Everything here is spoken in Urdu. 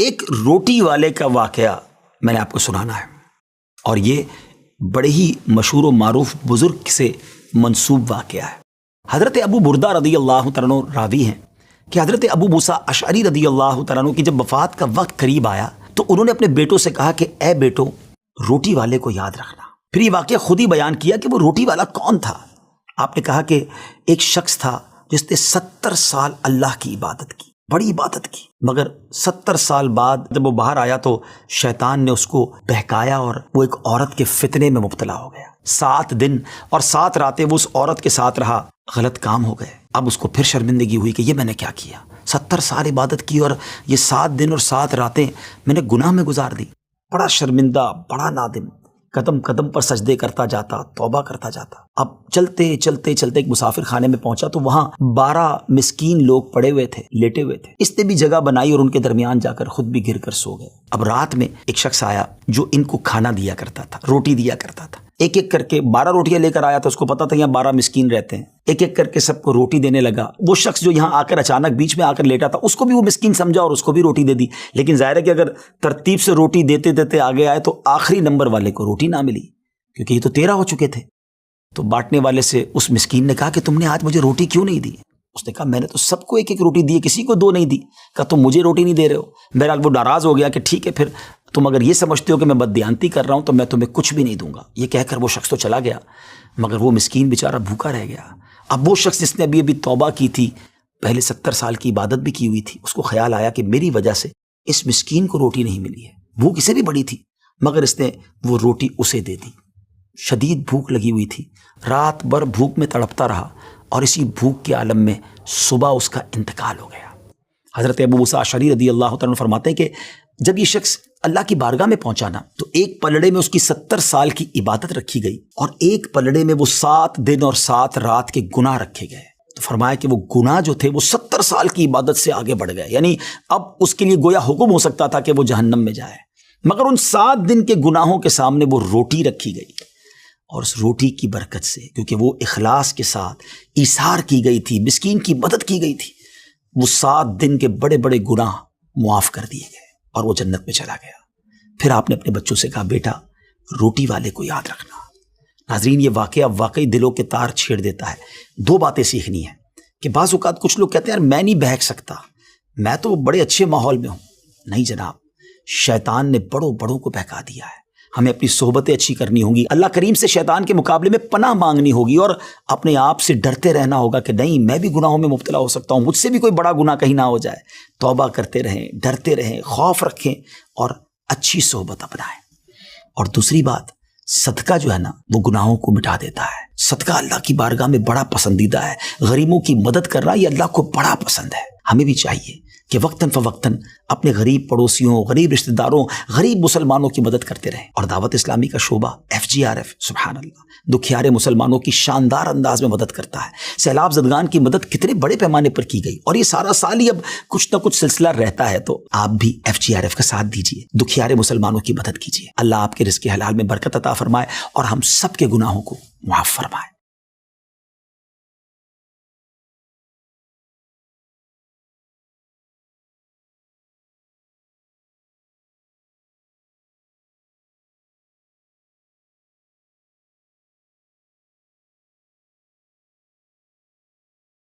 ایک روٹی والے کا واقعہ میں نے آپ کو سنانا ہے، اور یہ بڑے ہی مشہور و معروف بزرگ سے منسوب واقعہ ہے۔ حضرت ابو بردہ رضی اللہ تعالیٰ عنہ راوی ہیں کہ حضرت ابو موسیٰ اشعری رضی اللہ تعالیٰ عنہ کی جب وفات کا وقت قریب آیا تو انہوں نے اپنے بیٹوں سے کہا کہ اے بیٹو، روٹی والے کو یاد رکھنا۔ پھر یہ واقعہ خود ہی بیان کیا کہ وہ روٹی والا کون تھا۔ آپ نے کہا کہ ایک شخص تھا جس نے 70 سال اللہ کی عبادت کی، بڑی عبادت کی، مگر 70 سال بعد جب وہ باہر آیا تو شیطان نے اس کو بہکایا اور وہ ایک عورت کے فتنے میں مبتلا ہو گیا۔ 7 دن اور 7 راتیں وہ اس عورت کے ساتھ رہا، غلط کام ہو گئے۔ اب اس کو پھر شرمندگی ہوئی کہ یہ میں نے کیا کیا، 70 سال عبادت کی اور یہ 7 دن اور 7 راتیں میں نے گناہ میں گزار دی۔ بڑا شرمندہ، بڑا نادم، قدم قدم پر سجدے کرتا جاتا، توبہ کرتا جاتا۔ اب چلتے چلتے چلتے ایک مسافر خانے میں پہنچا تو وہاں 12 مسکین لوگ پڑے ہوئے تھے، لیٹے ہوئے تھے۔ اس نے بھی جگہ بنائی اور ان کے درمیان جا کر خود بھی گر کر سو گئے۔ اب رات میں ایک شخص آیا جو ان کو کھانا دیا کرتا تھا، روٹی دیا کرتا تھا۔ ایک ایک کر کے 12 روٹیاں لے کر آیا تو اس کو پتا تھا یہاں 12 مسکین رہتے ہیں۔ ایک ایک کر کے سب کو روٹی دینے لگا۔ وہ شخص جو یہاں آ کر اچانک بیچ میں آ کر لیٹا تھا اس کو بھی وہ مسکین سمجھا اور اس کو بھی روٹی دے دی۔ لیکن ظاہر ہے کہ اگر ترتیب سے روٹی دیتے دیتے آگے آئے تو آخری نمبر والے کو روٹی نہ ملی، کیونکہ یہ تو 13 ہو چکے تھے۔ تو بانٹنے والے سے اس مسکین نے کہا کہ تم نے آج مجھے روٹی کیوں نہیں دی؟ اس نے کہا میں نے تو سب کو ایک ایک روٹی دی، کسی کو 2 نہیں دی۔ کہا تم مجھے روٹی نہیں دے رہے ہو۔ بہرحال وہ ناراض ہو گیا کہ ٹھیک ہے، پھر تم اگر یہ سمجھتے ہو کہ میں بددیانتی کر رہا ہوں تو میں تمہیں کچھ بھی نہیں دوں گا۔ یہ کہہ کر وہ شخص تو چلا گیا، مگر وہ مسکین بیچارہ بھوکا رہ گیا۔ اب وہ شخص جس نے ابھی توبہ کی تھی، پہلے 70 سال کی عبادت بھی کی ہوئی تھی، اس کو خیال آیا کہ میری وجہ سے اس مسکین کو روٹی نہیں ملی ہے۔ بھوک اسے بھی بڑی تھی مگر اس نے وہ روٹی اسے دے دی۔ شدید بھوک لگی ہوئی تھی، رات بھر بھوک میں تڑپتا رہا اور اسی بھوک کے عالم میں صبح اس کا انتقال ہو گیا۔ حضرت ابو موسیٰ اشعری رضی اللہ تعالیٰ عنہ فرماتے ہیں کہ جب یہ شخص اللہ کی بارگاہ میں پہنچا نا تو ایک پلڑے میں اس کی 70 سال کی عبادت رکھی گئی اور ایک پلڑے میں وہ 7 دن اور 7 رات کے گناہ رکھے گئے۔ تو فرمایا کہ وہ گناہ جو تھے وہ 70 سال کی عبادت سے آگے بڑھ گئے، یعنی اب اس کے لیے گویا حکم ہو سکتا تھا کہ وہ جہنم میں جائے، مگر ان 7 دن کے گناہوں کے سامنے وہ روٹی رکھی گئی، اور اس روٹی کی برکت سے، کیونکہ وہ اخلاص کے ساتھ ایثار کی گئی تھی، مسکین کی مدد کی گئی تھی، وہ 7 دن کے بڑے بڑے گناہ معاف کر دیے گئے اور وہ جنت میں چلا گیا۔ پھر آپ نے اپنے بچوں سے کہا بیٹا روٹی والے کو یاد رکھنا۔ ناظرین، یہ واقعہ واقعی دلوں کے تار چھیڑ دیتا ہے۔ 2 باتیں سیکھنی ہیں کہ بعض اوقات کچھ لوگ کہتے ہیں یار میں نہیں بہک سکتا، میں تو بڑے اچھے ماحول میں ہوں۔ نہیں جناب، شیطان نے بڑوں کو بہکا دیا ہے۔ ہمیں اپنی صحبتیں اچھی کرنی ہوں گی، اللہ کریم سے شیطان کے مقابلے میں پناہ مانگنی ہوگی اور اپنے آپ سے ڈرتے رہنا ہوگا کہ نہیں میں بھی گناہوں میں مبتلا ہو سکتا ہوں، مجھ سے بھی کوئی بڑا گناہ کہیں نہ ہو جائے۔ توبہ کرتے رہیں، ڈرتے رہیں، خوف رکھیں اور اچھی صحبت اپنائیں۔ اور دوسری بات، صدقہ جو ہے نا وہ گناہوں کو مٹا دیتا ہے۔ صدقہ اللہ کی بارگاہ میں بڑا پسندیدہ ہے۔ غریبوں کی مدد کرنا یہ اللہ کو بڑا پسند ہے۔ ہمیں بھی چاہیے کہ وقتاً فوقتاً اپنے غریب پڑوسیوں، غریب رشتہ داروں، غریب مسلمانوں کی مدد کرتے رہیں۔ اور دعوت اسلامی کا شعبہ FGRF سبحان اللہ دکھیارے مسلمانوں کی شاندار انداز میں مدد کرتا ہے۔ سیلاب زدگان کی مدد کتنے بڑے پیمانے پر کی گئی اور یہ سارا سال ہی اب کچھ نہ کچھ سلسلہ رہتا ہے، تو آپ بھی FGRF کا ساتھ دیجیے، دکھیارے مسلمانوں کی مدد کیجیے۔ اللہ آپ کے رزق حلال میں برکت عطا فرمائے اور ہم سب کے گناہوں کو معاف فرمائے۔